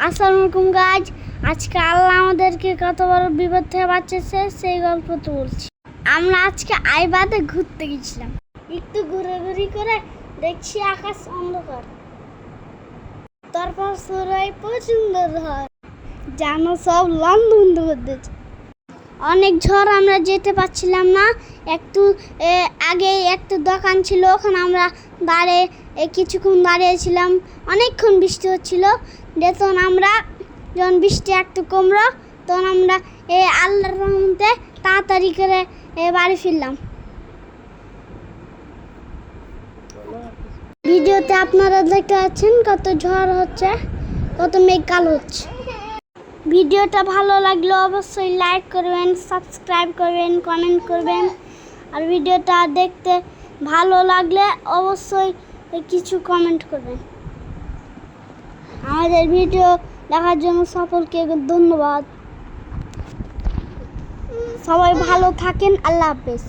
আসসালামু আলাইকুম গাইজ। আজকে আল্লাহ আমাদেরকে কত বড় বিপদ থেকে বাঁচিয়েছে সেই গল্প তো বলছি। আমরা আজকে আইবাদে ঘুরতে গেছিলাম। একটু ঘুরাঘুরি করে দেখছি আকাশ অন্ধকার, তারপর সরাই প্রচন্ড ঝড়, যেন সব লন্ডন ডুবে দিচ্ছে। অনেক ঝড়, আমরা যেতে পারছিলাম না। একটু আগে একটা দোকান ছিল, ওখানে আমরা দাঁড়িয়ে কিছুক্ষণ দাঁড়িয়েছিলাম। অনেকক্ষণ বৃষ্টি হচ্ছিল। যখন বৃষ্টি একটু কমলো, তখন আমরা আল্লাহর রহমতে তাড়াতাড়ি করে বাড়ি ফিরলাম। ভিডিওতে আপনারা দেখতে পাচ্ছেন কত ঝড় হচ্ছে, কত মেঘ কালো হচ্ছে। ভিডিওটা ভালো লাগলে অবশ্যই লাইক করবেন, সাবস্ক্রাইব করবেন, কমেন্ট করবেন। আর ভিডিওটা দেখতে ভালো লাগলে অবশ্যই কিছু কমেন্ট করবেন। আমাদের ভিডিও দেখার জন্য সকলকে ধন্যবাদ। সবাই ভালো থাকেন। আল্লাহ হাফেজ।